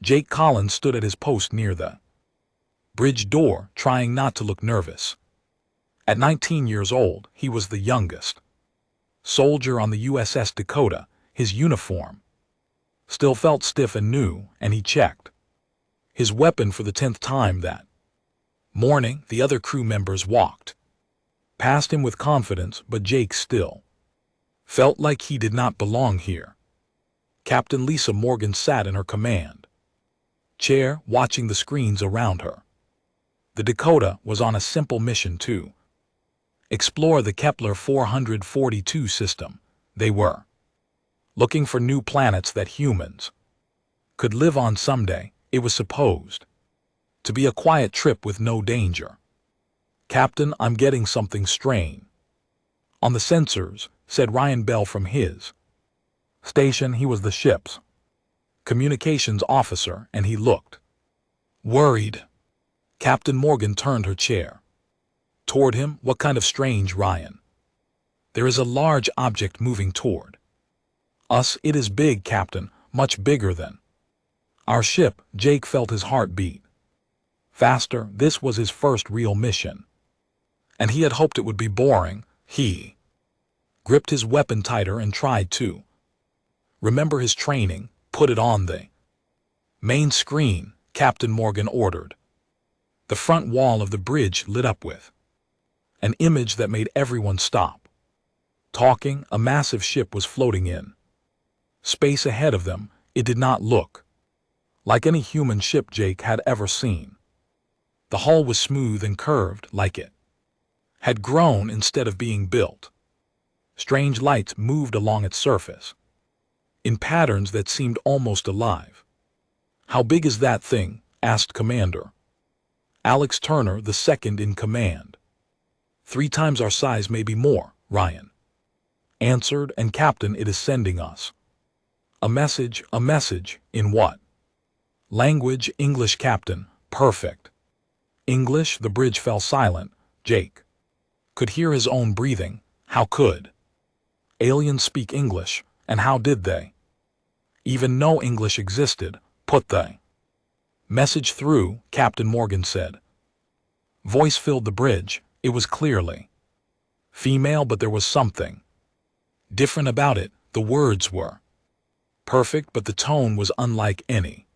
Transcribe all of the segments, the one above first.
Jake Collins stood at his post near the bridge door, trying not to look nervous. At 19 years old, he was the youngest soldier on the USS Dakota. His uniform still felt stiff and new, and he checked his weapon for the 10th time that morning. The other crew members walked past him with confidence, but Jake still felt like he did not belong here. Captain Lisa Morgan sat in her command chair, watching the screens around her. The Dakota was on a simple mission to explore the Kepler 442 system. They were looking for new planets that humans could live on someday. It was supposed to be a quiet trip with no danger. "Captain, I'm getting something strange on the sensors," said Ryan Bell from his station. He was the ship's communications officer, and he looked worried. Captain Morgan turned her chair toward him. "What kind of strange, Ryan?" "There is a large object moving toward us. It is big, Captain, much bigger than our ship." Jake felt his heart beat faster. This was his first real mission, and he had hoped it would be boring. He gripped his weapon tighter and tried to remember his training. "Put it on the main screen," Captain Morgan ordered. The front wall of the bridge lit up with an image that made everyone stop talking. A massive ship was floating in space ahead of them. It did not look like any human ship Jake had ever seen. The hull was smooth and curved, like it had grown instead of being built. Strange lights moved along its surface in patterns that seemed almost alive. "How big is that thing?" asked Commander Alex Turner, the second in command. "3 times our size, maybe more," Ryan answered. "And Captain, it is sending us a message." "A message? In what language?" "English, Captain." "Perfect." English? The bridge fell silent. Jake could hear his own breathing. How could aliens speak English, and how did they even know English existed? "Put the message through," Captain Morgan said. Voice filled the bridge. It was clearly female, but there was something different about it. The words were perfect, but the tone was unlike any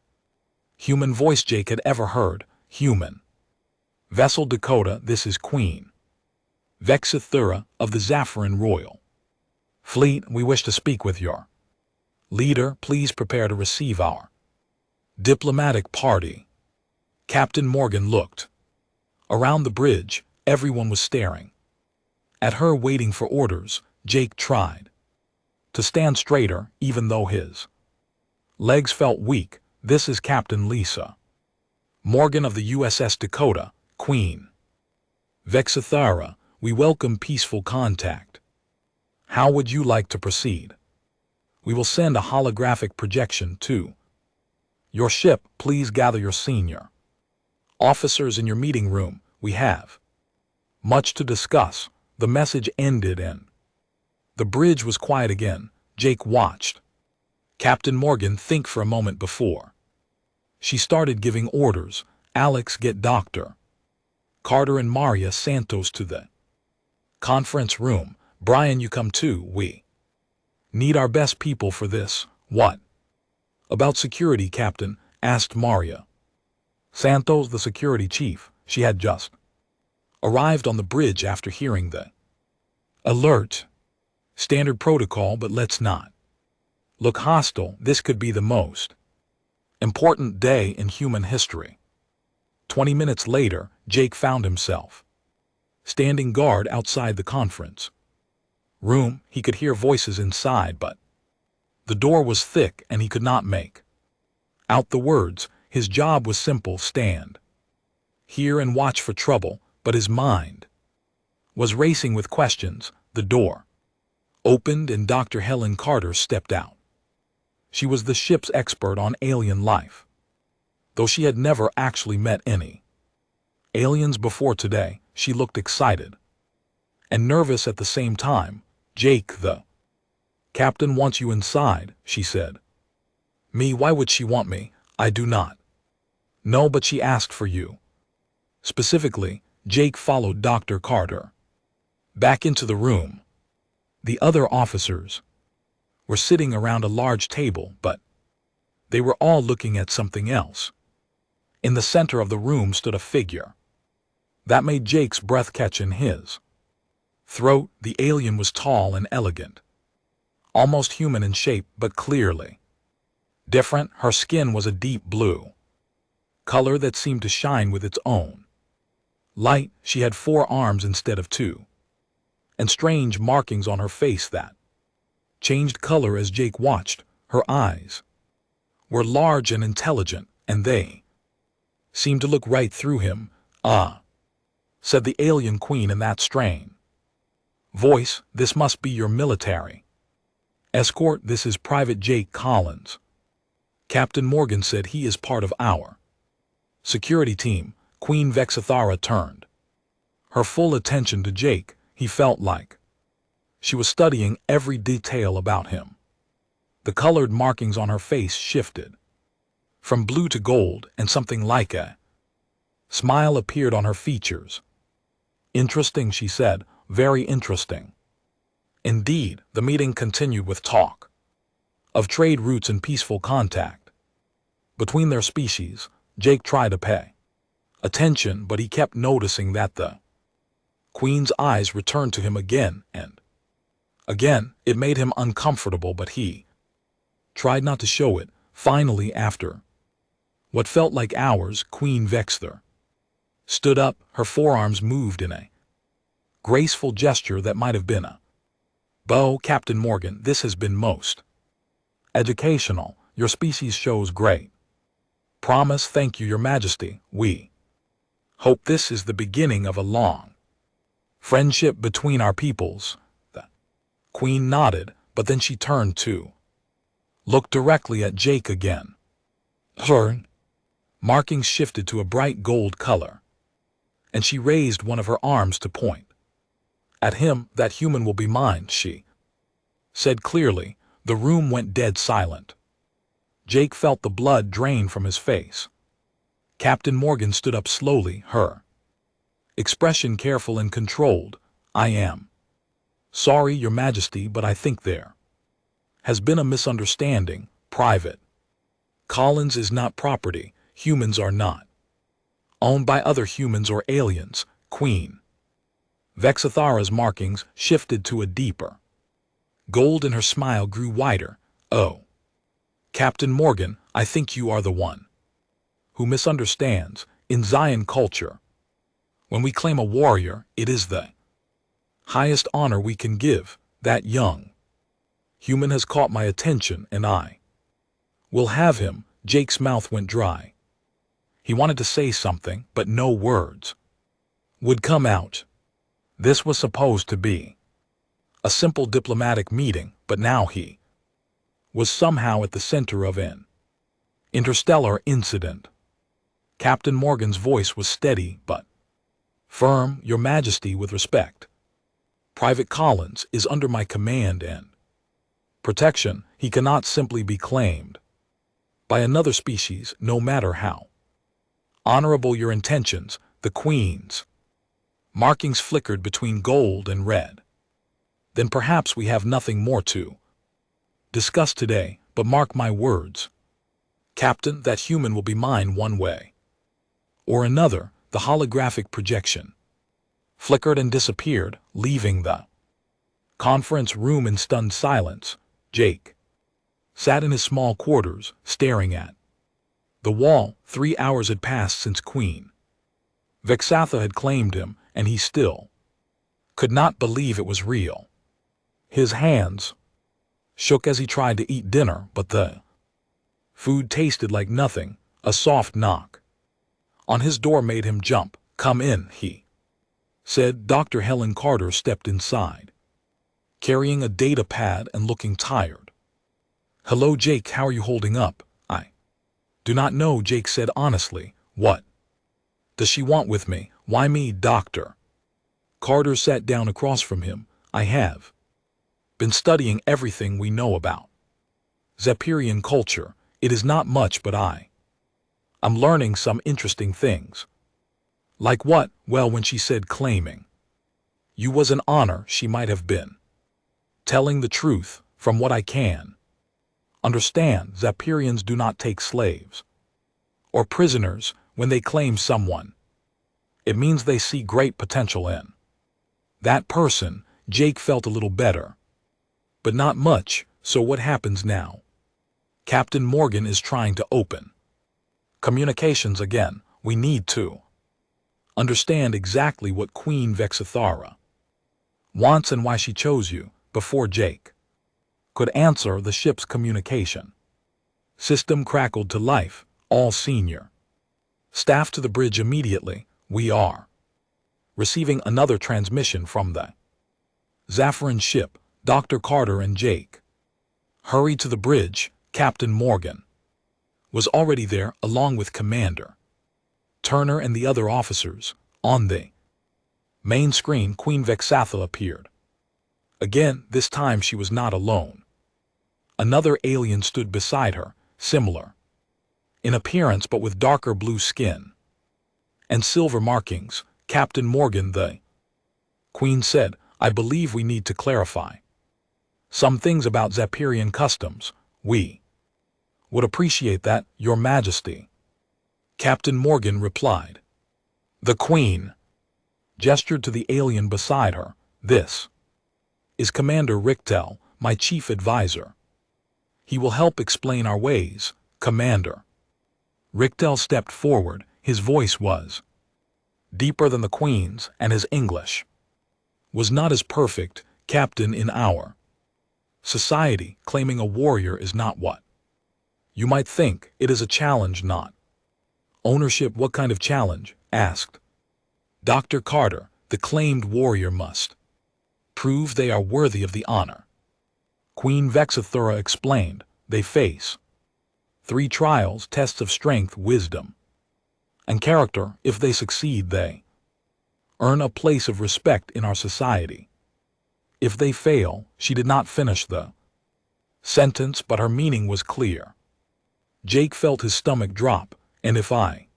human voice Jake had ever heard. "Human vessel Dakota, this is Queen Vexithura of the Zaffiran Royal Fleet. We wish to speak with your leader. Please prepare to receive our diplomatic party." Captain Morgan looked around the bridge. Everyone was staring at her, waiting for orders. Jake tried to stand straighter, even though his legs felt weak. "This is Captain Lisa Morgan of the USS Dakota, Queen Vexithara. We welcome peaceful contact. How would you like to proceed? We will send a holographic projection to your ship. Please gather your senior officers in your meeting room. We have much to discuss." The message ended and the bridge was quiet again. Jake watched Captain Morgan think for a moment before she started giving orders. "Alex, get Dr. Carter and Maria Santos to the conference room. Brian, you come too. We need our best people for this." "What about security, Captain?" asked Maria Santos, the security chief. She had just arrived on the bridge after hearing the alert. "Standard protocol, but let's not look hostile. This could be the most important day in human history." 20 minutes later, Jake found himself standing guard outside the conference room. He could hear voices inside, but the door was thick and he could not make out the words. His job was simple: stand here and watch for trouble, but his mind was racing with questions. The door opened and Dr. Helen Carter stepped out. She was the ship's expert on alien life, though she had never actually met any aliens before today. She looked excited and nervous at the same time. "Jake, the captain wants you inside," she said. "Me? Why would she want me? I do not. No, but she asked for you. Specifically, Jake followed Dr. Carter back into the room. The other officers were sitting around a large table, but they were all looking at something else. In the center of the room stood a figure that made Jake's breath catch in his throat. The alien was tall and elegant, almost human in shape, but clearly different. Her skin was a deep blue color that seemed to shine with its own light. She had 4 arms instead of 2, and strange markings on her face that changed color as Jake watched. Her eyes were large and intelligent, and they seemed to look right through him. "Ah," said the alien queen in that strain voice, "this must be your military escort. This is Private Jake Collins. Captain Morgan said he is part of our security team." Queen Vexathara turned her full attention to Jake. He felt like she was studying every detail about him. The colored markings on her face shifted from blue to gold, and something like a smile appeared on her features. "Interesting," she said, "very interesting." Indeed, the meeting continued with talk of trade routes and peaceful contact between their species. Jake tried to pay attention, but he kept noticing that the Queen's eyes returned to him again and again. It made him uncomfortable, but he tried not to show it. Finally, after what felt like hours, Queen Vexthar stood up. Her forearms moved in a graceful gesture that might have been a bow. "Captain Morgan, this has been most educational. Your species shows great promise." "Thank you, Your Majesty. We hope this is the beginning of a long friendship between our peoples." The Queen nodded, but then she turned to look directly at Jake again. Her markings shifted to a bright gold color, and she raised one of her arms to point at him. "That human will be mine," she said clearly. The room went dead silent. Jake felt the blood drain from his face. Captain Morgan stood up slowly, her expression careful and controlled. "I am sorry, Your Majesty, but I think there has been a misunderstanding. Private Collins is not property. Humans are not owned by other humans or aliens." Queen Vexathara's markings shifted to a deeper gold, and her smile grew wider. "Oh, Captain Morgan, I think you are the one who misunderstands. In Zion culture, when we claim a warrior, it is the highest honor we can give. That young human has caught my attention, and I will have him." Jake's mouth went dry. He wanted to say something, but no words would come out. This was supposed to be a simple diplomatic meeting, but now he was somehow at the center of an interstellar incident. Captain Morgan's voice was steady but firm. "Your Majesty, with respect, Private Collins is under my command and protection. He cannot simply be claimed by another species, no matter how honorable your intentions." The Queen's markings flickered between gold and red. "Then perhaps we have nothing more to discuss today, but mark my words, Captain, that human will be mine one way or another." The holographic projection flickered and disappeared, leaving the conference room in stunned silence. Jake sat in his small quarters, staring at the wall. 3 hours had passed since Queen Vexatha had claimed him, and he still could not believe it was real. His hands shook as he tried to eat dinner, but the food tasted like nothing. A soft knock on his door made him jump. "Come in," he said. Dr. Helen Carter stepped inside, carrying a data pad and looking tired. "Hello, Jake, how are you holding up?" "I do not know," Jake said honestly. "What does she want with me?" "Why me?" Dr. Carter sat down across from him. "I have been studying everything we know about Zephyrian culture. It is not much, but I I'm learning some interesting things. Like what? Well, when she said claiming you was an honor, she might have been telling the truth from what I can understand. Zapirians do not take slaves or prisoners when they claim someone. It means they see great potential in that person. Jake felt a little better, but not much. So what happens now? Captain Morgan is trying to open communications again. We need to understand exactly what Queen Vexithara wants and why she chose you. Before Jake could answer, the ship's communication system crackled to life. All senior staff to the bridge immediately. We are receiving another transmission from the Zaffirin ship. Dr. Carter and Jake hurried to the bridge. Captain Morgan was already there, along with Commander Turner and the other officers. On the main screen, Queen Vexathla appeared. Again, this time she was not alone. Another alien stood beside her, similar in appearance but with darker blue skin and silver markings. Captain Morgan, the Queen said, I believe we need to clarify some things about Zapirian customs. We would appreciate that, Your Majesty. Captain Morgan replied. The Queen gestured to the alien beside her. This is Commander Richtel, my chief advisor. He will help explain our ways, Commander. Richtel stepped forward. His voice was deeper than the Queen's, and his English was not as perfect. Captain, in our society, claiming a warrior is not what you might think. It is a challenge, not ownership. What kind of challenge? Asked Dr. Carter. The claimed warrior must prove they are worthy of the honor. Queen Vexithura explained. They face 3 trials, tests of strength, wisdom, and character. If they succeed, they earn a place of respect in our society. If they fail, she did not finish the sentence, but her meaning was clear. Jake felt his stomach drop. And if I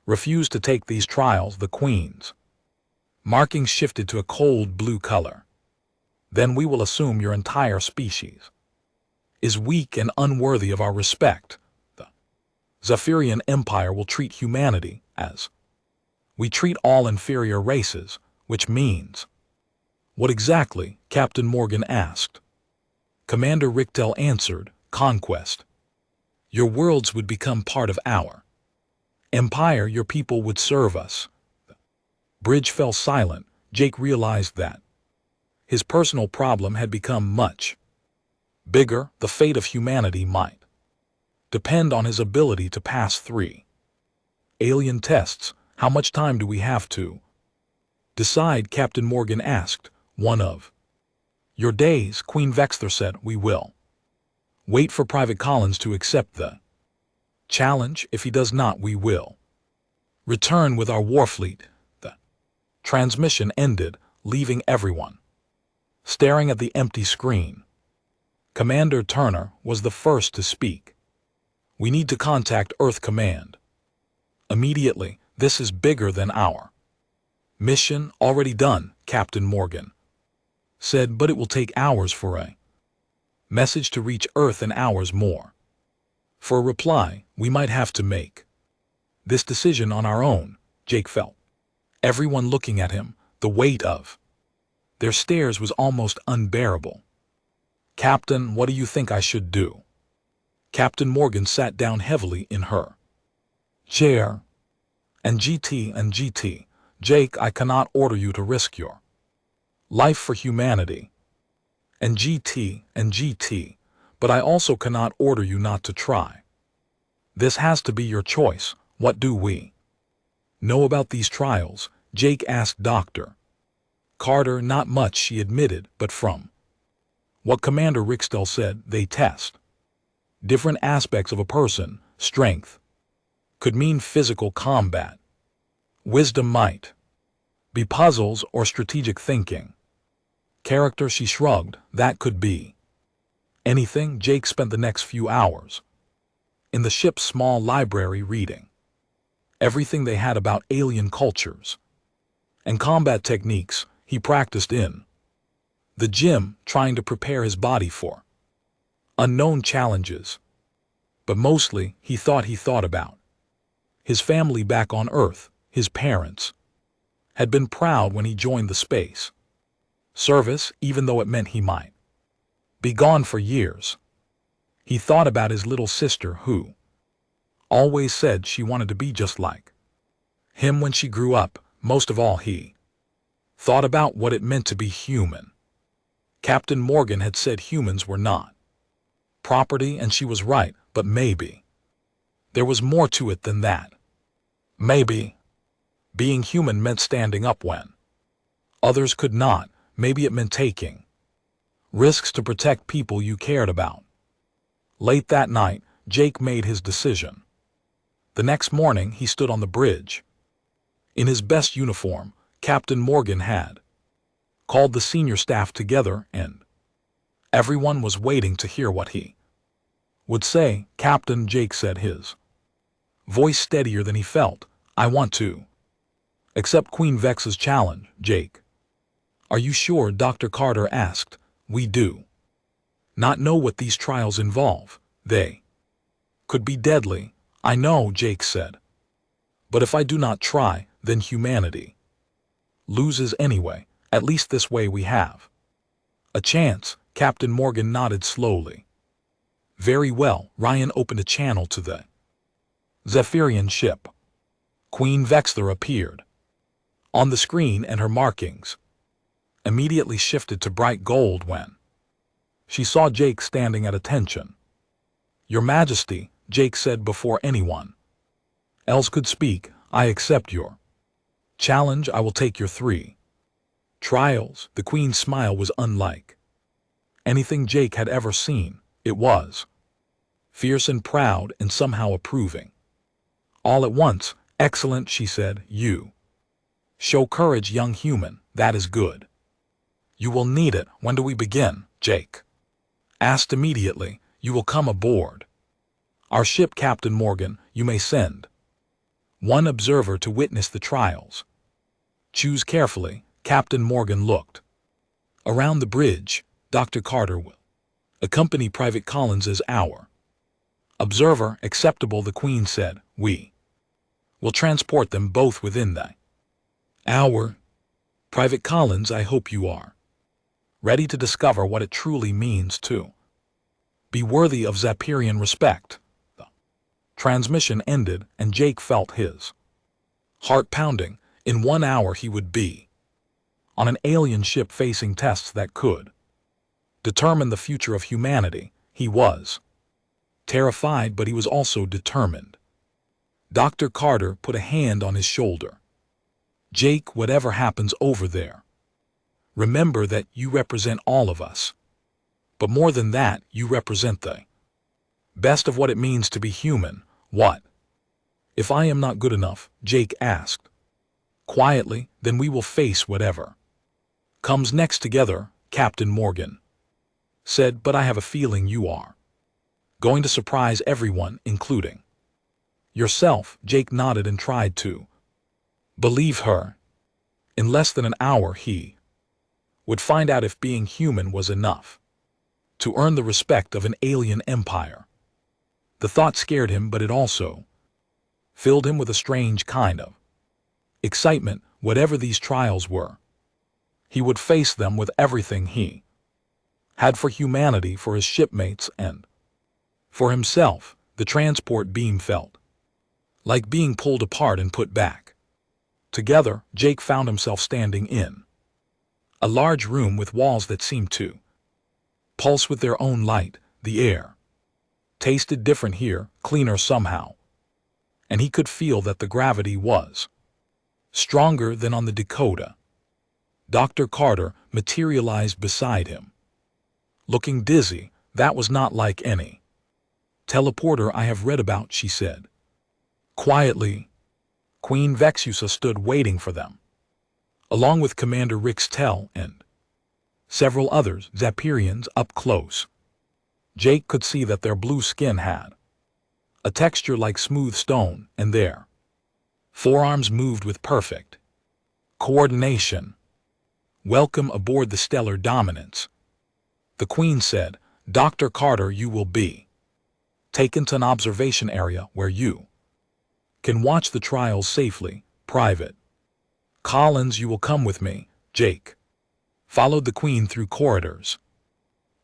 refuse to take these trials, the Queen's markings shifted to a cold blue color. Then we will assume your entire species is weak and unworthy of our respect. The Zaphirian Empire will treat humanity as we treat all inferior races, which means what exactly? Captain Morgan asked. Commander Richtel answered, conquest. Your worlds would become part of our empire. Your people would serve us. The bridge fell silent. Jake realized that his personal problem had become much bigger. The fate of humanity might depend on his ability to pass 3 alien tests. How much time do we have to decide? Captain Morgan asked. 1 of your days, Queen Vexthor said. We will wait for Private Collins to accept the challenge. If he does not, we will return with our warfleet. The transmission ended, leaving everyone staring at the empty screen. Commander Turner was the first to speak. We need to contact Earth Command immediately. This is bigger than our mission. Already done, Captain Morgan said, but it will take hours for a message to reach Earth and hours more for a reply. We might have to make this decision on our own. Jake felt everyone looking at him. The weight of their stares was almost unbearable. Captain, what do you think I should do? Captain Morgan sat down heavily in her chair. And GT, Jake, I cannot order you to risk your life for humanity. And GT, but I also cannot order you not to try. This has to be your choice. What do we know about these trials? Jake asked Dr. Carter. Not much, she admitted, but from what Commander Richtel said, they test different aspects of a person. Strength could mean physical combat. Wisdom might be puzzles or strategic thinking. Character, she shrugged, that could be anything. Jake spent the next few hours in the ship's small library reading everything they had about alien cultures and combat techniques he practiced in the gym, trying to prepare his body for unknown challenges. But mostly, he thought about his family back on Earth. His parents had been proud when he joined the space service, even though it meant he might be gone for years. He thought about his little sister who always said she wanted to be just like him when she grew up. Most of all, he thought about what it meant to be human. Captain Morgan had said humans were not property, and she was right, but maybe there was more to it than that. Maybe being human meant standing up when others could not. Maybe it meant taking risks to protect people you cared about. Late that night, Jake made his decision. The next morning, he stood on the bridge. In his best uniform, Captain Morgan had called the senior staff together, and everyone was waiting to hear what he would say. Captain, Jake said, his voice steadier than he felt. I want to accept Queen Vex's challenge, Jake. Are you sure? Dr. Carter asked. We do not know what these trials involve. They could be deadly. I know, Jake said. But if I do not try, then humanity loses anyway. At least this way we have a chance. Captain Morgan nodded slowly. Very well. Ryan opened a channel to the Zephyrian ship. Queen Vexler appeared on the screen, and her markings immediately shifted to bright gold when she saw Jake standing at attention. Your Majesty, Jake said before anyone else could speak, I accept your challenge. I will take your 3 trials. The Queen's smile was unlike anything Jake had ever seen. It was fierce and proud and somehow approving. All at once. Excellent, she said. You show courage, young human. That is good. You will need it. When do we begin? Jake asked immediately. You will come aboard our ship, Captain Morgan. You may send 1 observer to witness the trials. Choose carefully. Captain Morgan looked around the bridge. Dr. Carter will accompany Private Collins as our observer. Acceptable, the Queen said. We will transport them both within the hour. Private Collins, I hope you are ready to discover what it truly means to be worthy of Zephyrian respect. The transmission ended, and Jake felt his heart pounding. In 1 hour he would be on an alien ship facing tests that could determine the future of humanity. He was terrified, but he was also determined. Dr. Carter put a hand on his shoulder. Jake, whatever happens over there, remember that you represent all of us. But more than that, you represent the best of what it means to be human. What if I am not good enough? Jake asked quietly. Then we will face whatever comes next together, Captain Morgan said. But I have a feeling you are going to surprise everyone, including yourself. Jake nodded and tried to believe her. In less than an hour he would find out if being human was enough to earn the respect of an alien empire. The thought scared him, but it also filled him with a strange kind of excitement. Whatever these trials were, he would face them with everything he had for humanity, for his shipmates, and for himself. The transport beam felt like being pulled apart and put back together. Jake found himself standing in a large room with walls that seemed to pulse with their own light. The air tasted different here, cleaner somehow, and he could feel that the gravity was stronger than on the Dakota. Dr. Carter materialized beside him, looking dizzy. That was not like any teleporter I have read about, she said quietly. Queen Vexusa stood waiting for them, along with Commander Rixtel and several others, Zephyrians, up close. Jake could see that their blue skin had a texture like smooth stone, and their forearms moved with perfect coordination. "Welcome aboard the Stellar Dominance," the Queen said. "Dr. Carter, you will be taken to an observation area where you can watch the trials safely. Private Collins, you will come with me." Jake followed the Queen through corridors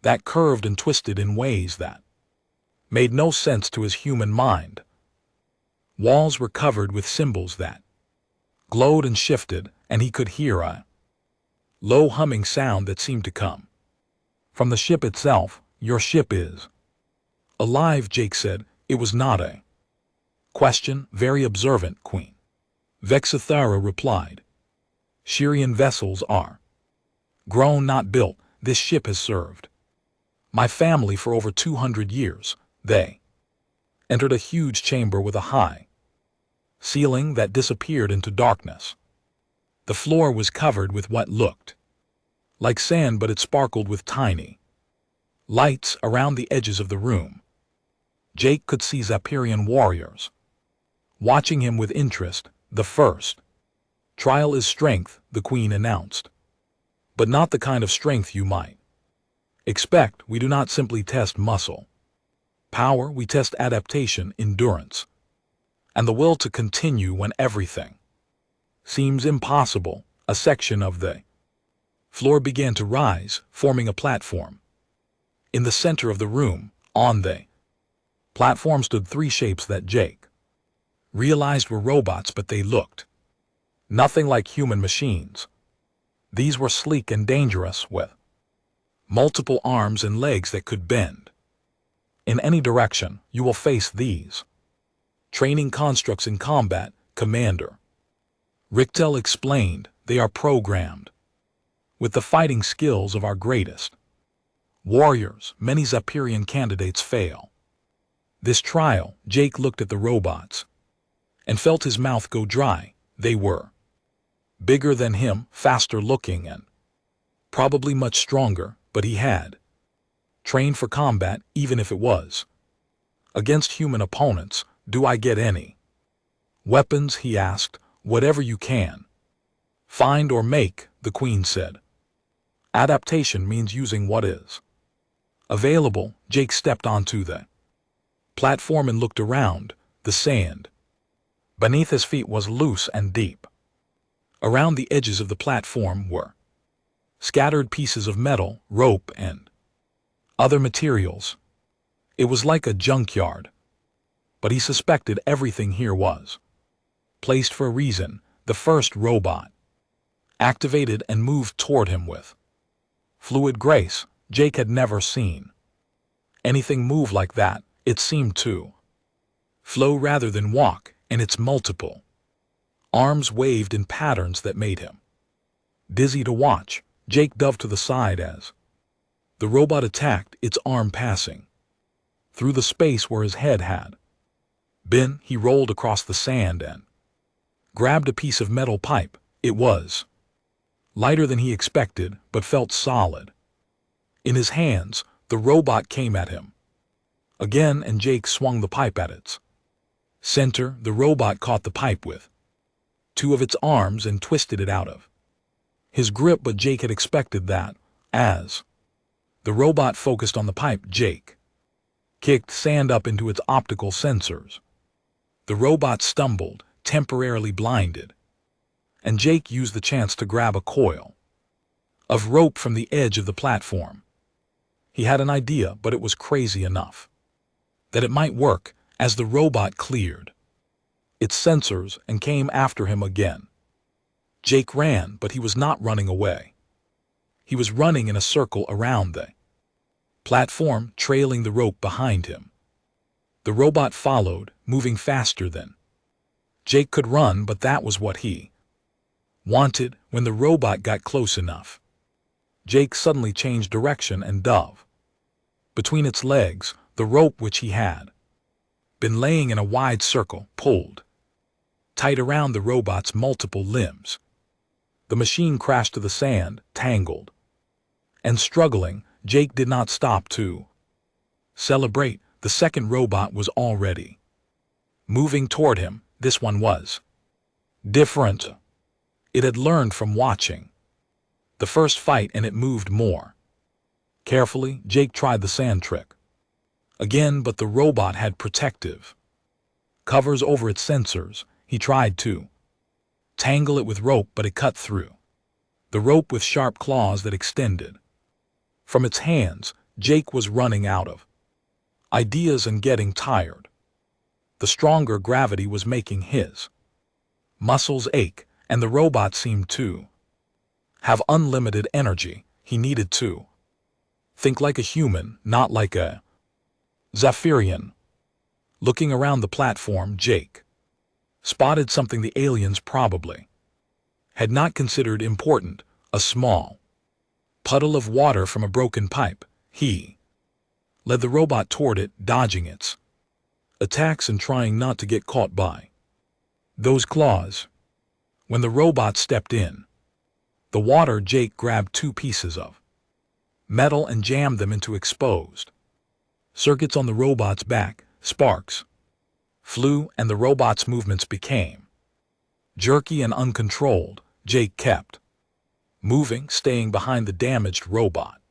that curved and twisted in ways that made no sense to his human mind. Walls were covered with symbols that glowed and shifted, and he could hear a low humming sound that seemed to come from the ship itself. "Your ship is alive," Jake said. It was not a question. "Very observant, Queen Vexithara replied. "Shirian vessels are grown, not built. This ship has served my family for over 200 years. They entered a huge chamber with a high ceiling that disappeared into darkness. The floor was covered with what looked like sand, but it sparkled with tiny lights around the edges of the room. Jake could see Zapirian warriors watching him with interest. "The first trial is strength," the Queen announced. "But not the kind of strength you might expect. We do not simply test muscle power, we test adaptation, endurance, and the will to continue when everything seems impossible." A section of the floor began to rise, forming a platform. In the center of the room, on the platform, stood three shapes that Jake realized were robots, but they looked nothing like human machines. These were sleek and dangerous, with multiple arms and legs that could bend in any direction. "You will face these training constructs in combat," Commander Richtel explained. "They are programmed with the fighting skills of our greatest warriors. Many Zapirian candidates fail this trial." Jake looked at the robots and felt his mouth go dry. They were bigger than him, faster looking, and probably much stronger, but he had trained for combat, even if it was against human opponents. "Do I get any weapons?" he asked. "Whatever you can find or make," the Queen said. "Adaptation means using what is available." Jake stepped onto the platform and looked around. The sand beneath his feet was loose and deep. Around the edges of the platform were scattered pieces of metal, rope, and other materials. It was like a junkyard, but he suspected everything here was placed for a reason. The first robot activated and moved toward him with fluid grace. Jake had never seen anything move like that. It seemed to flow rather than walk, and its multiple arms waved in patterns that made him dizzy to watch. Jake dove to the side as the robot attacked, its arm passing through the space where his head had been. He rolled across the sand and grabbed a piece of metal pipe. It was lighter than he expected, but felt solid. In his hands, the robot came at him again, and Jake swung the pipe at its center. The robot caught the pipe with two of its arms and twisted it out of his grip, but Jake had expected that. As the robot focused on the pipe, Jake kicked sand up into its optical sensors. The robot stumbled, temporarily blinded, and Jake used the chance to grab a coil of rope from the edge of the platform. He had an idea, but it was crazy enough that it might work. As the robot cleared its sensors and came after him again, Jake ran, but he was not running away. He was running in a circle around the platform, trailing the rope behind him. The robot followed, moving faster than Jake could run, but that was what he wanted. When the robot got close enough, Jake suddenly changed direction and dove between its legs. The rope, which he had been laying in a wide circle, pulled tight around the robot's multiple limbs. The machine crashed to the sand, tangled and struggling. Jake did not stop to celebrate. The second robot was already Moving toward him, this one was different. It had learned from watching the first fight and it moved more. Carefully, Jake tried the sand trick again, but the robot had protective covers over its sensors. He tried to tangle it with rope, but it cut through the rope with sharp claws that extended from its hands. Jake was running out of ideas and getting tired. The stronger gravity was making his muscles ache, and the robot seemed to have unlimited energy. He needed to think like a human, not like a Zephyrian. Looking around the platform, Jake spotted something the aliens probably had not considered important, a small puddle of water from a broken pipe. He led the robot toward it, dodging its attacks and trying not to get caught by those claws. When the robot stepped in the water, Jake grabbed 2 pieces of metal and jammed them into exposed circuits on the robot's back. Sparks flew and the robot's movements became jerky and uncontrolled. Jake kept moving, staying behind the damaged robot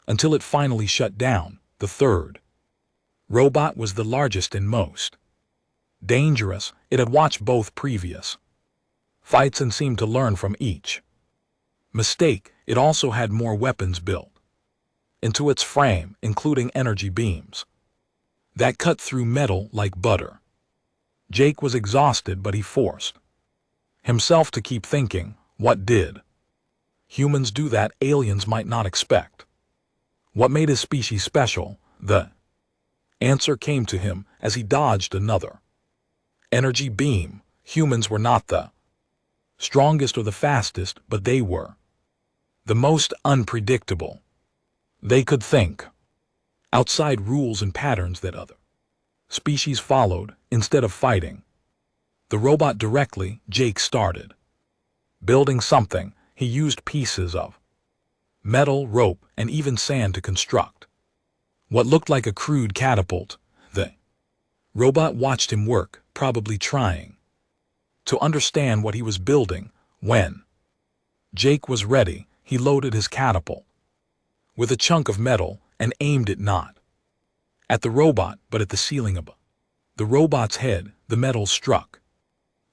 until it finally shut down. The third robot was the largest and most dangerous. It had watched both previous fights and seemed to learn from each mistake. It also had more weapons built into its frame, including energy beams that cut through metal like butter. Jake was exhausted, but he forced himself to keep thinking, what did humans do that aliens might not expect? What made his species special? The answer came to him as he dodged another energy beam. Humans were not the strongest or the fastest, but they were the most unpredictable. They could think outside rules and patterns that other species followed. Instead of fighting the robot directly, Jake started building something. He used pieces of metal, rope, and even sand to construct what looked like a crude catapult. The robot watched him work, probably trying to understand what he was building. When Jake was ready, he loaded his catapult with a chunk of metal and aimed it not at the robot, but at the ceiling above the robot's head. The metal struck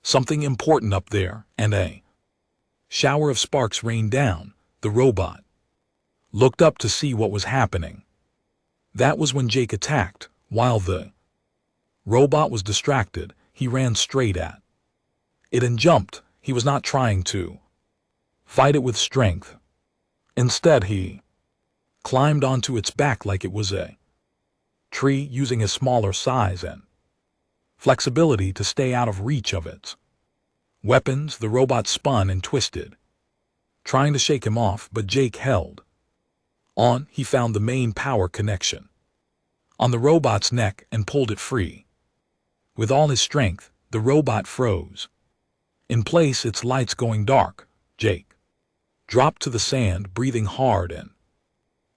something important up there, and a shower of sparks rained down. The robot looked up to see what was happening. That was when Jake attacked. While the robot was distracted, he ran straight at it and jumped. He was not trying to fight it with strength. Instead, he climbed onto its back like it was a tree, using his smaller size and flexibility to stay out of reach of its weapons. The robot spun and twisted, trying to shake him off, but Jake held on. He found the main power connection on the robot's neck and pulled it free. With all his strength, the robot froze in place, its lights going dark. Jake dropped to the sand, breathing hard and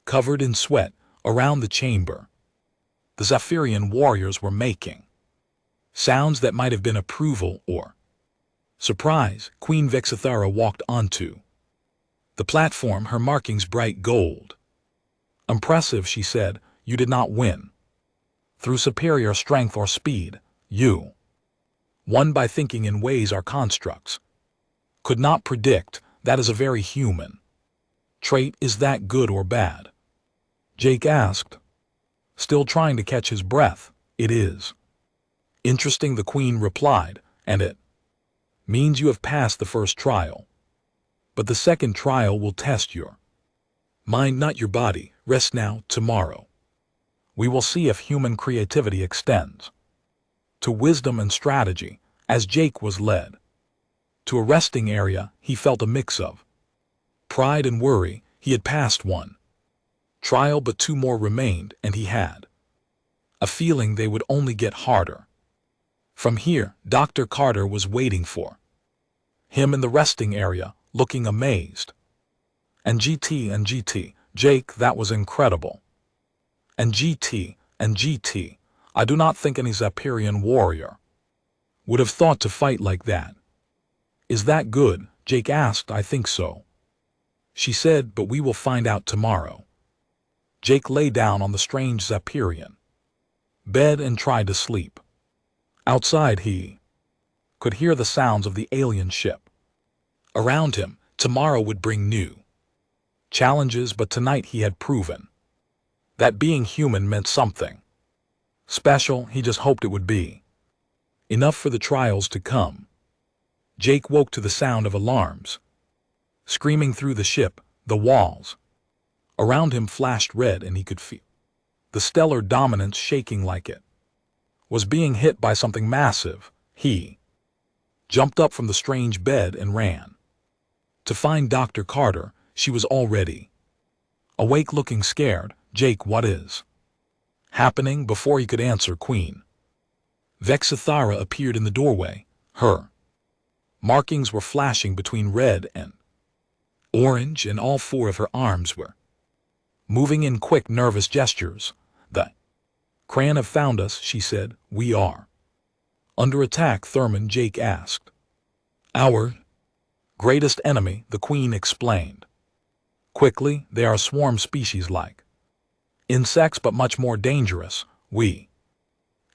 covered in sweat. Around the chamber, the Zephyrian warriors were making sounds that might have been approval or surprise. Queen Vexithara walked onto the platform, her markings bright gold. Impressive, she said. You did not win through superior strength or speed. You won by thinking in ways our constructs could not predict. That is a very human trait. Is that good or bad? Jake asked, still trying to catch his breath. It is interesting, the queen replied, and it means you have passed the first trial. But the second trial will test your mind, not your body. Rest now. Tomorrow we will see if human creativity extends to wisdom and strategy. As Jake was led to a resting area, he felt a mix of pride and worry. He had passed one trial, but 2 more remained, and he had a feeling they would only get harder. From here, Dr. Carter was waiting for him in the resting area, looking amazed. And GT, Jake, that was incredible. And GT, I do not think any Zephyrian warrior would have thought to fight like that. Is that good? Jake asked. I think so. She said, but we will find out tomorrow. Jake lay down on the strange Zaphirian bed and tried to sleep. Outside he could hear the sounds of the alien ship. Around him, tomorrow would bring new challenges, but tonight he had proven that being human meant something special. He just hoped it would be enough for the trials to come. Jake woke to the sound of alarms screaming through the ship. The walls around him flashed red, and he could feel the stellar dominance shaking like it was being hit by something massive. He jumped up from the strange bed and ran to find Dr. Carter. She was already awake, looking scared. Jake, what is happening? Before he could answer, Queen Vexithara appeared in the doorway. Her markings were flashing between red and orange, and all four of her arms were moving in quick, nervous gestures. The Cran have found us, she said. We are under attack, Thurman, Jake asked. Our greatest enemy, the Queen explained quickly. They are a swarm species like insects, but much more dangerous. We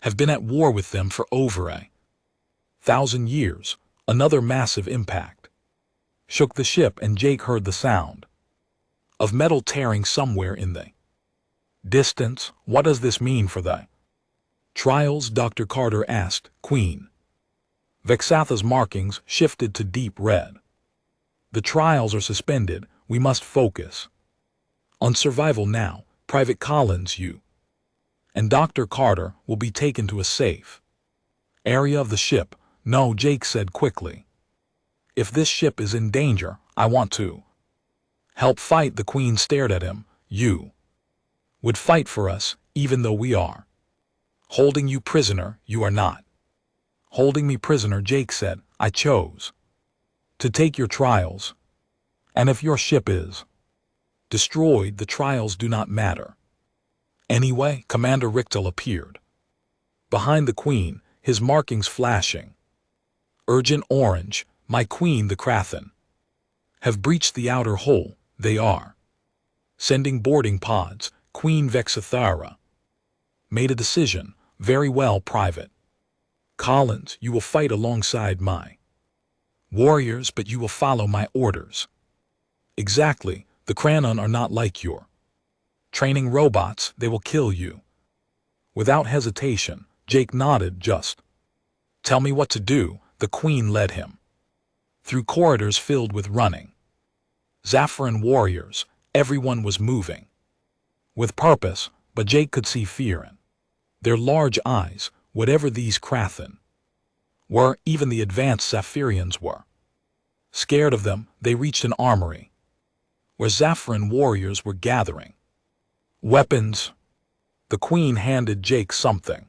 have been at war with them for over 1,000 years. Another massive impact shook the ship, and Jake heard the sound of metal tearing somewhere in the distance. What does this mean for the trials? Dr. Carter asked. Queen Vexatha's markings shifted to deep red. The trials are suspended. We must focus on survival now. Private Collins, you and Dr. Carter will be taken to a safe area of the ship. No, Jake said quickly. If this ship is in danger, I want to help fight. The Queen stared at him. You would fight for us, even though we are holding you prisoner. You are not holding me prisoner, Jake said. I chose to take your trials. And if your ship is destroyed, the trials do not matter. Anyway, Commander Richtel appeared behind the Queen, his markings flashing urgent orange. My Queen, the Krathen have breached the outer hull. They are sending boarding pods. Queen Vexithara made a decision. Very well, Private Collins, you will fight alongside my warriors, but you will follow my orders. Exactly. The Kranon are not like your training robots. They will kill you. Without hesitation, Jake nodded. Just tell me what to do. The Queen led him through corridors filled with running Zaphiran warriors. Everyone was moving with purpose, but Jake could see fear in their large eyes. Whatever these Krathen were, even the advanced Zaphirians were scared of them. They reached an armory where Zaphiran warriors were gathering weapons. The Queen handed Jake something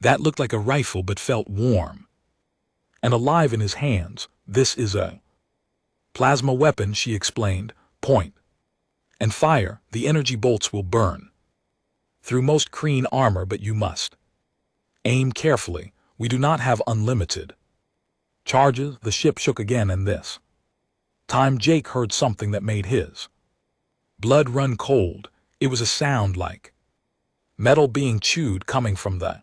that looked like a rifle but felt warm and alive in his hands. This is a plasma weapon, she explained. Point and fire. The energy bolts will burn through most Kreen armor, but you must aim carefully. We do not have unlimited charges. The ship shook again, and this time Jake heard something that made his blood run cold. It was a sound like metal being chewed coming from the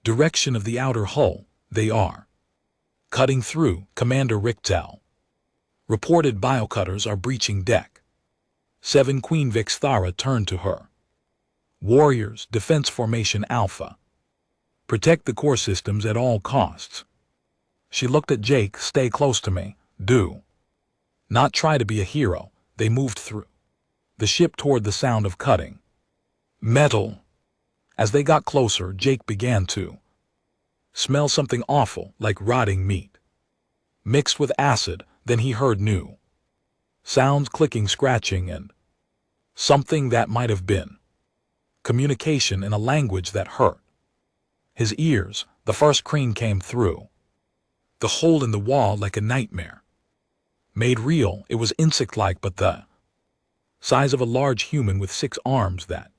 direction of the outer hull. They are cutting through, Commander Richtel reported. Biocutters are breaching deck 7. Queen Vexithara turned to her warriors. Defense Formation Alpha. Protect the core systems at all costs. She looked at Jake. Stay close to me. Do not try to be a hero. They moved through the ship toward the sound of cutting metal. As they got closer, Jake began to smell something awful, like rotting meat mixed with acid. Then he heard new sounds, clicking, scratching, and something that might have been communication in a language that hurt his ears. The first Kreen came through the hole in the wall like a nightmare made real. It was insect-like, but the size of a large human with 6 arms that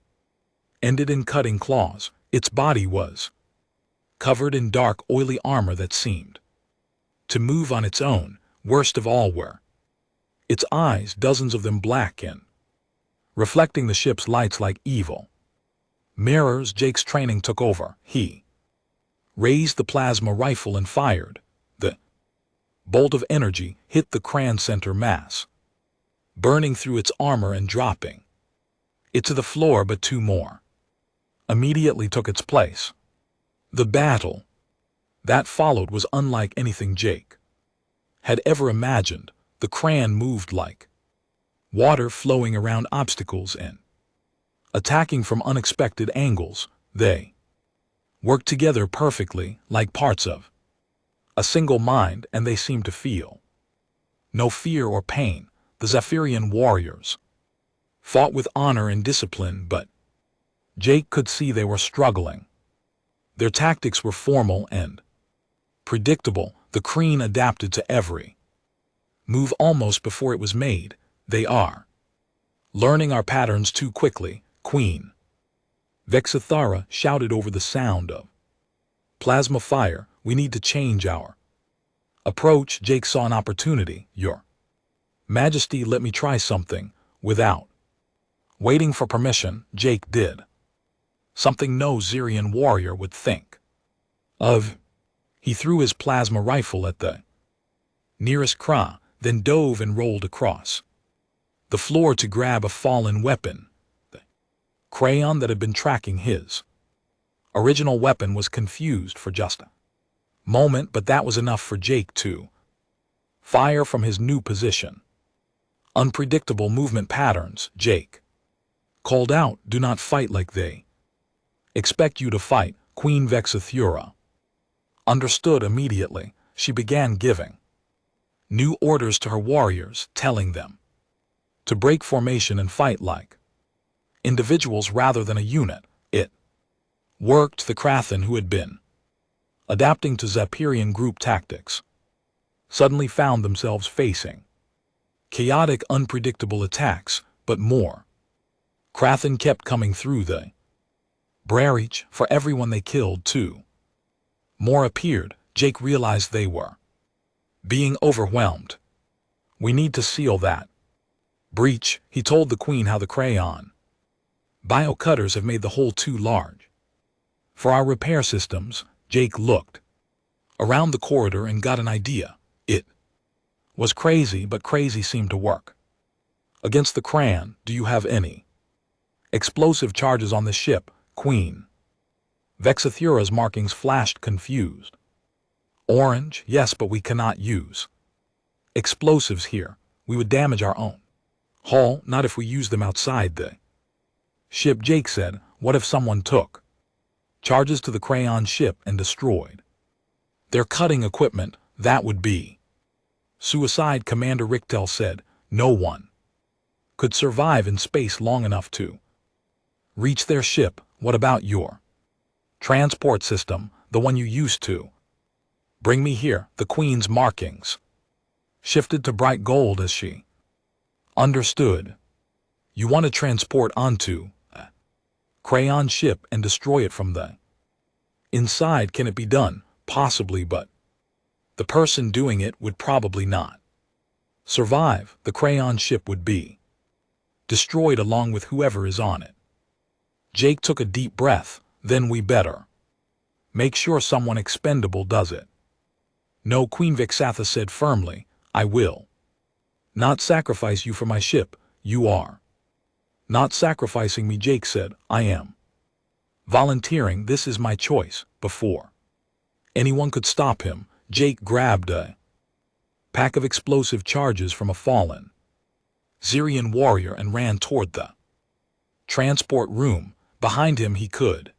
ended in cutting claws. Its body was covered in dark, oily armor that seemed to move on its own. Worst of all were its eyes, dozens of them black and reflecting the ship's lights like evil mirrors. Jake's training took over. He raised the plasma rifle and fired. The bolt of energy hit the Cran center mass, burning through its armor and dropping it to the floor, but two more immediately took its place. The battle that followed was unlike anything Jake had ever imagined. The Cran moved like water, flowing around obstacles and attacking from unexpected angles. They worked together perfectly, like parts of a single mind, and they seemed to feel no fear or pain. The Zephyrian warriors fought with honor and discipline, but Jake could see they were struggling. Their tactics were formal and predictable. The Kreen adapted to every move almost before it was made. They are learning our patterns too quickly, Queen Vexithara shouted over the sound of plasma fire. We need to change our approach. Jake saw an opportunity. Your Majesty, let me try something. Without waiting for permission, Jake did something no Xerian warrior would think of. He threw his plasma rifle at the nearest Kra, then dove and rolled across the floor to grab a fallen weapon. The crayon that had been tracking his original weapon was confused for just a moment, but that was enough for Jake to fire from his new position. Unpredictable movement patterns. Jake called out, "Do not fight like they expect you to fight." Queen Vexithura understood immediately. She began giving new orders to her warriors, telling them to break formation and fight like individuals rather than a unit. It worked. The Krathen, who had been adapting to Zephyrian group tactics, suddenly found themselves facing chaotic, unpredictable attacks, but more Krathen kept coming through the breach. For everyone they killed, too more appeared. Jake realized they were being overwhelmed. "We need to seal that breach," he told the Queen. "How the crayon biocutters have made the hole too large for our repair systems." Jake looked around the corridor and got an idea. It was crazy, but crazy seemed to work against the Cran. "Do you have any explosive charges on the ship?" Queen Vexithura's markings flashed, confused. "Orange, yes, but we cannot use explosives here. We would damage our own hull, not if we use them outside the ship." Jake said, "What if someone took charges to the crayon ship and destroyed their cutting equipment? That would be suicide." Commander Richtel said, "No one could survive in space long enough to reach their ship. What about your transport system, the one you used to bring me here?" The Queen's markings shifted to bright gold as she understood. "You want to transport onto a crayon ship and destroy it from the inside. Can it be done? Possibly, but the person doing it would probably not survive. The crayon ship would be destroyed along with whoever is on it." Jake took a deep breath. "Then we better make sure someone expendable does it." "No," Queen Vexatha said firmly. "I will not sacrifice you for my ship." "You are not sacrificing me," Jake said. "I am volunteering. This is my choice." Before anyone could stop him, Jake grabbed a pack of explosive charges from a fallen Xerian warrior and ran toward the transport room. Behind him he could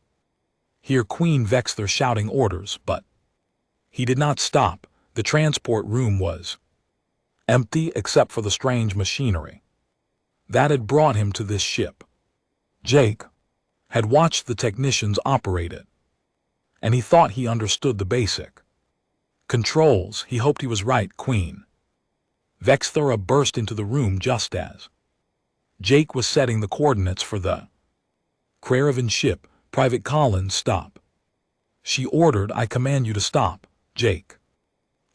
hear Queen Vexthur shouting orders, but he did not stop. The transport room was empty except for the strange machinery that had brought him to this ship. Jake had watched the technicians operate it, and he thought he understood the basic controls. He hoped he was right. Queen Vexthura burst into the room just as Jake was setting the coordinates for the Craven ship. "Private Collins, stop She ordered, "I command you to stop." Jake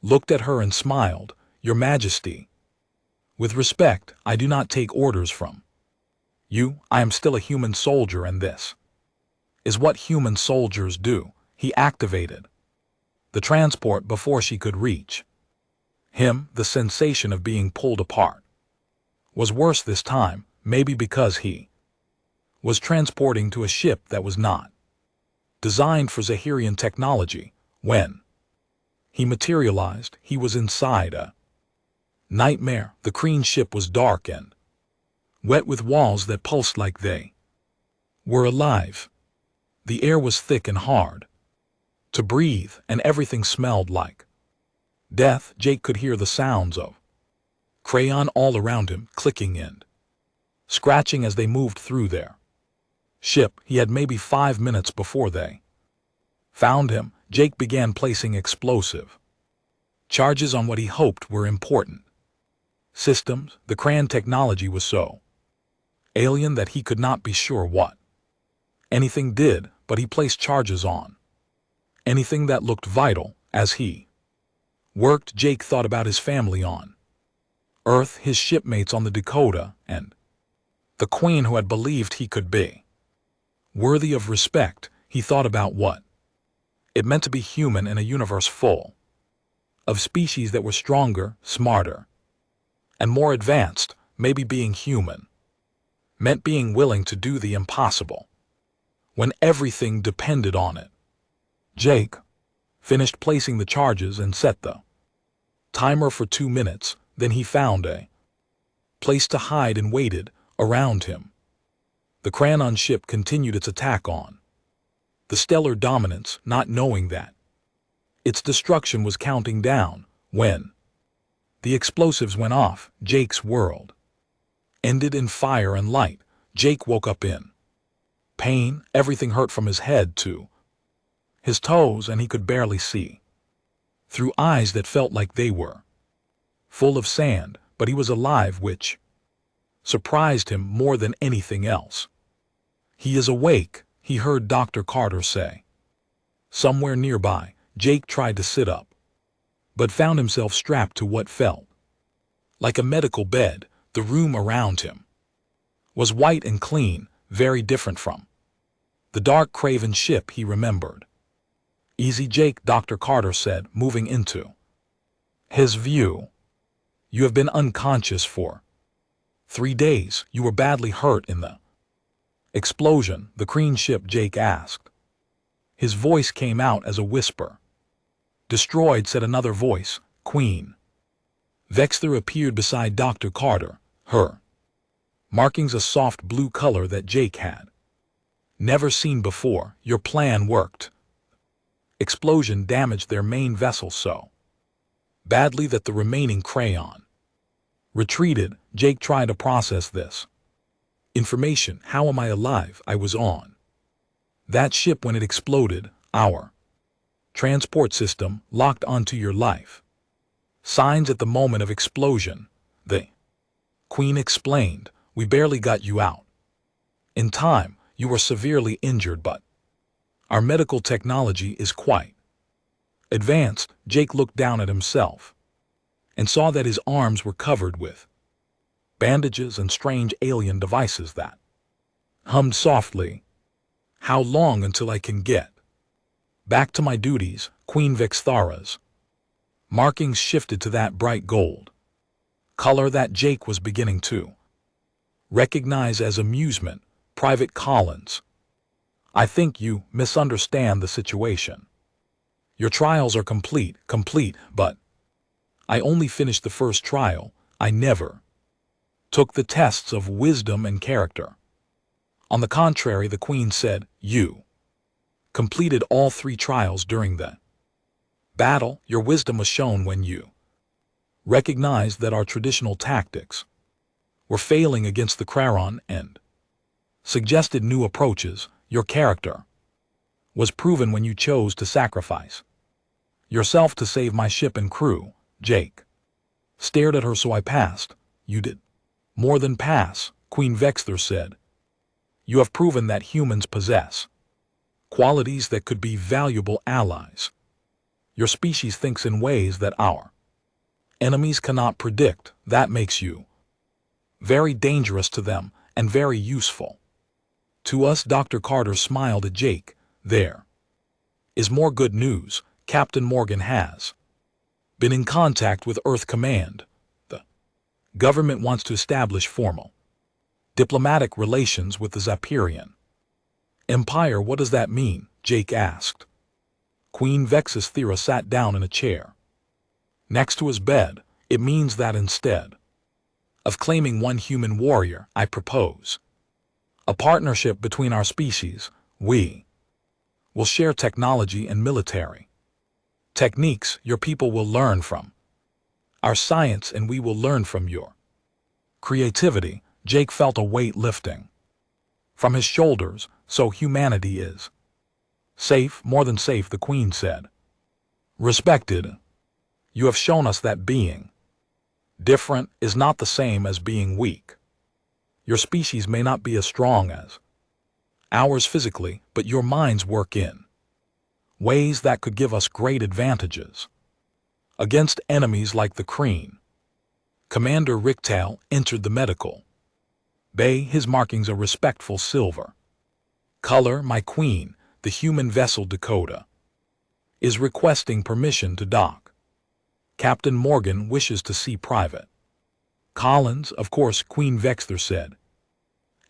looked at her and smiled. "Your Majesty, with respect, I do not take orders from you. I am still a human soldier, and this is what human soldiers do." He activated the transport before she could reach him. The sensation of being pulled apart was worse this time, maybe because he was transporting to a ship that was not designed for Zahirian technology. When he materialized, he was inside a nightmare. The Kreen ship was dark and wet, with walls that pulsed like they were alive. The air was thick and hard to breathe, and everything smelled like death. Jake could hear the sounds of crayon all around him, clicking and scratching as they moved through their ship. He had maybe 5 minutes before they found him. Jake began placing explosive charges on what he hoped were important systems. The Cran technology was so alien that he could not be sure what anything did, but he placed charges on anything that looked vital. As he worked, Jake thought about his family on Earth, his shipmates on the Dakota, and the Queen who had believed he could be worthy of respect. He thought about what it meant to be human in a universe full of species that were stronger, smarter, and more advanced. Maybe being human meant being willing to do the impossible when everything depended on it. Jake finished placing the charges and set the timer for 2 minutes. Then he found a place to hide and waited around him. The Cranon ship continued its attack on the stellar dominance, not knowing that its destruction was counting down. When the explosives went off, Jake's world ended in fire and light. Jake woke up in pain. Everything hurt from his head to his toes, and he could barely see through eyes that felt like they were full of sand. But he was alive, which surprised him more than anything else. "He is awake," he heard Dr. Carter say somewhere nearby. Jake tried to sit up, but found himself strapped to what felt like a medical bed. The room around him was white and clean, very different from the dark Craven ship he remembered. "Easy, Jake," Dr. Carter said, moving into his view. "You have been unconscious for 3 days. You were badly hurt in the explosion." "The Kreen ship?" Jake asked. His voice came out as a whisper. "Destroyed," said another voice. "Queen Vexter appeared beside Dr. Carter, her markings a soft blue color that Jake had never seen before. "Your plan worked. Explosion damaged their main vessel so badly that the remaining Crayon retreated." Jake tried to process this information. "How am I alive? I was on that ship when it exploded. Our transport system locked onto your life signs at the moment of explosion," the Queen explained. "We barely got you out in time. You were severely injured, but our medical technology is quite advanced." Jake looked down at himself and saw that his arms were covered with bandages and strange alien devices that hummed softly. "How long until I can get back to my duties?" Queen Vexthara's markings shifted to that bright gold color that Jake was beginning to recognize as amusement. "Private Collins, I think you misunderstand the situation. Your trials are complete, but I only finished the first trial. I never took the tests of wisdom and character." "On the contrary," the Queen said, "you completed all 3 trials during the battle. Your wisdom was shown when you recognized that our traditional tactics were failing against the Craron and suggested new approaches. Your character was proven when you chose to sacrifice yourself to save my ship and crew." Jake stared at her. "So I passed." "You did more than pass," Queen Vexter said. "You have proven that humans possess qualities that could be valuable allies. Your species thinks in ways that our enemies cannot predict. That makes you very dangerous to them and very useful to us." Dr. Carter smiled at Jake. "There is more good news. Captain Morgan has been in contact with Earth Command. The government wants to establish formal diplomatic relations with the Zapirian Empire." "What does that mean?" Jake asked. Queen Vexus Thera sat down in a chair next to his bed. "It means that instead of claiming one human warrior, I propose a partnership between our species. We will share technology and military techniques. Your people will learn from our science and we will learn from your creativity." Jake felt a weight lifting from his shoulders. "So humanity is safe, more than safe," the Queen said. "Respected, you have shown us that being different is not the same as being weak. Your species may not be as strong as ours physically, but your minds work in ways that could give us great advantages against enemies like the Kreen." Commander Ricktail entered the medical bay, his markings a respectful silver color. "My Queen, the human vessel Dakota is requesting permission to dock. Captain Morgan wishes to see Private Collins." "Of course," Queen Vexter said.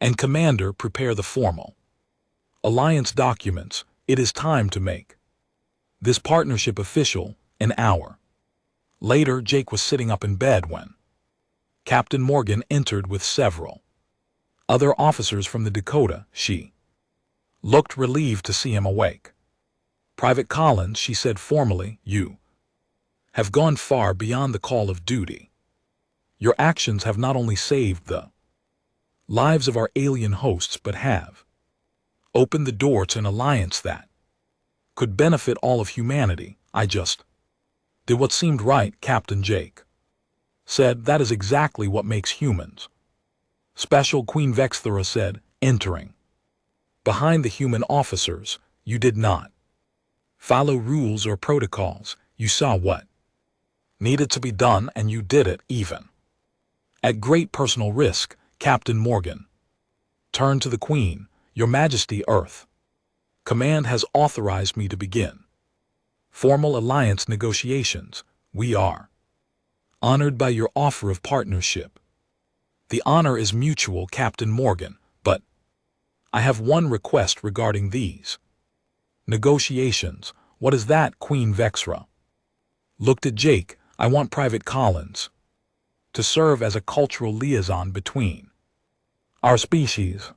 "And Commander, prepare the formal alliance documents. It is time to make this partnership official." An hour later, Jake was sitting up in bed when Captain Morgan entered with several other officers from the Dakota. She looked relieved to see him awake. "Private Collins," she said formally, "you have gone far beyond the call of duty. Your actions have not only saved the lives of our alien hosts but have opened the door to an alliance that could benefit all of humanity." "I just did what seemed right," Captain Jake said. "That is exactly what makes humans special," Queen Vexthera said, entering behind the human officers. "You did not follow rules or protocols. You saw what needed to be done and you did it, even at great personal risk." Captain Morgan turned to the Queen. "Your Majesty, Earth Command has authorized me to begin formal alliance negotiations. We are honored by your offer of partnership." "The honor is mutual, Captain Morgan, but I have one request regarding these negotiations." "What is that?" Queen Vexra looked at Jake. "I want Private Collins to serve as a cultural liaison between our species.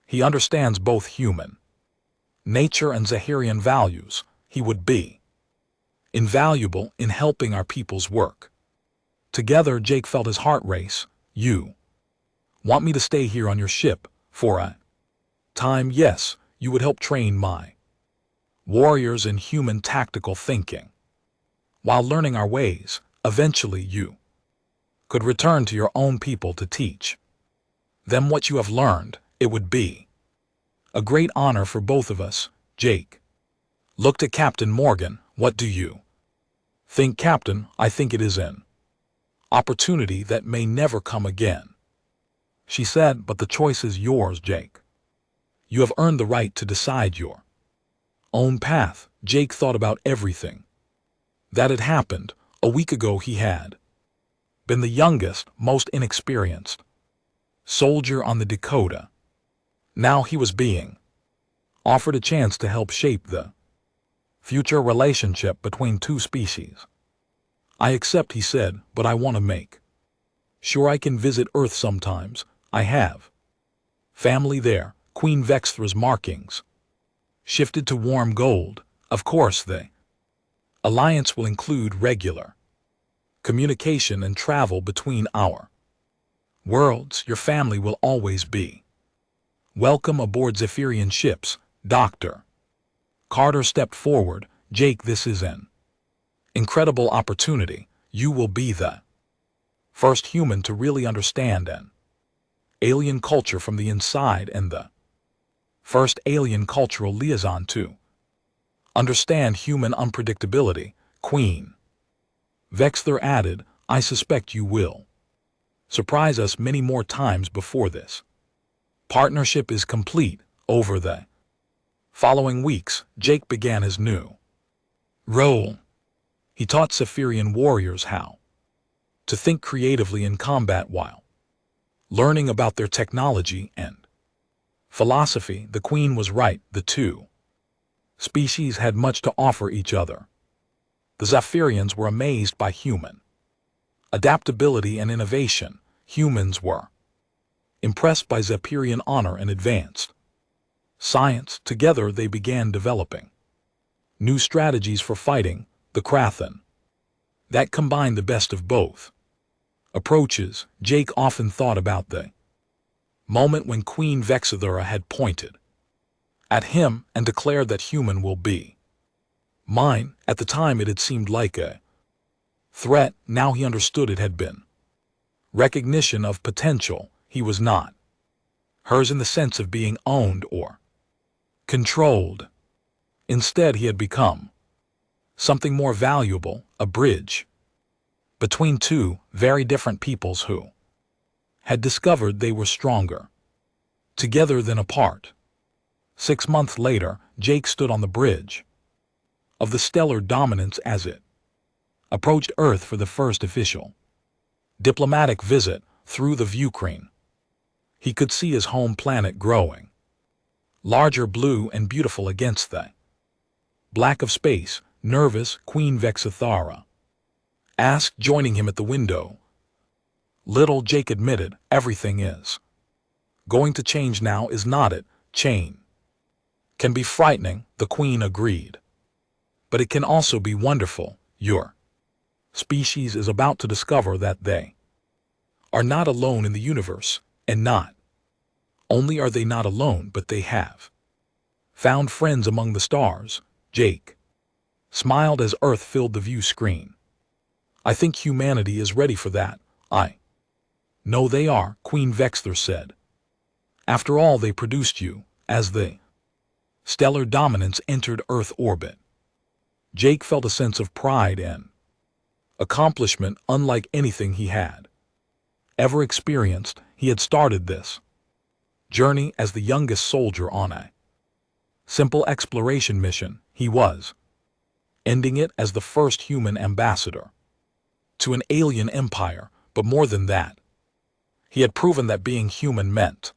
He understands both human nature and Zahirian values. He would be invaluable in helping our peoples work together." Jake felt his heart race. "You want me to stay here on your ship for a time?" "Yes, you would help train my warriors in human tactical thinking while learning our ways. Eventually you could return to your own people to teach them what you have learned. It would be a great honor for both of us." Jake looked at Captain Morgan. "What do you think, Captain?" "I think it is an opportunity that may never come again," she said, "but the choice is yours, Jake. You have earned the right to decide your own path." Jake thought about everything that had happened. A week ago he had been the youngest, most inexperienced soldier on the Dakota. Now he was being offered a chance to help shape the future relationship between two species. "I accept," he said, "but I want to make sure I can visit Earth sometimes. I have family there." Queen Vexthra's markings shifted to warm gold. "Of course, the alliance will include regular communication and travel between our worlds. Your family will always be welcome aboard Zephyrian ships." Dr. Carter stepped forward. "Jake, this is an incredible opportunity. You will be the first human to really understand an alien culture from the inside and the First alien cultural liaison to understand human unpredictability, Queen Vexler added, I suspect you will surprise us many more times before this partnership is complete. Over the following weeks, Jake began his new role. He taught Saphirian warriors how to think creatively in combat while learning about their technology and philosophy. The Queen was right, the two species had much to offer each other. The Zephyrians were amazed by human adaptability and innovation. Humans were impressed by Zephyrian honor and advanced science. Together they began developing new strategies for fighting the Krathen that combined the best of both approaches. Jake often thought about the moment when Queen Vexathura had pointed at him and declared that human will be mine. At the time it had seemed like a threat. Now he understood it had been recognition of potential. He was not hers in the sense of being owned or controlled. Instead, he had become something more valuable, a bridge between two very different peoples who had discovered they were stronger together than apart. 6 months later, Jake stood on the bridge of the stellar dominance as it approached Earth for the first official diplomatic visit. Through the viewscreen, he could see his home planet growing larger, blue and beautiful against the black of space. Nervous, Queen Vexathura asked, joining him at the window. Little, Jake admitted, everything is going to change now, is not it? Change can be frightening, the Queen agreed. But it can also be wonderful. Your species is about to discover that they are not alone in the universe, and not only are they not alone, but they have found friends among the stars. Jake smiled as Earth filled the view screen. I think humanity is ready for that. I know they are, Queen Vexler said. After all, they produced you as the stellar dominance entered Earth orbit. Jake felt a sense of pride and accomplishment unlike anything he had ever experienced. He had started this journey as the youngest soldier on a simple exploration mission. He was ending it as the first human ambassador to an alien empire. But more than that, he had proven that being human meant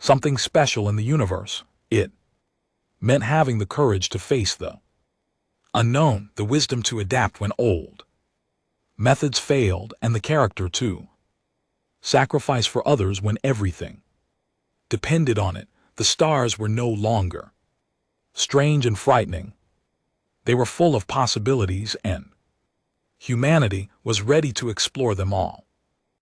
something special in the universe. It meant having the courage to face the unknown, the wisdom to adapt when old methods failed, and the character to sacrifice for others when everything depended on it. The stars were no longer strange and frightening. They were full of possibilities, and humanity was ready to explore them all.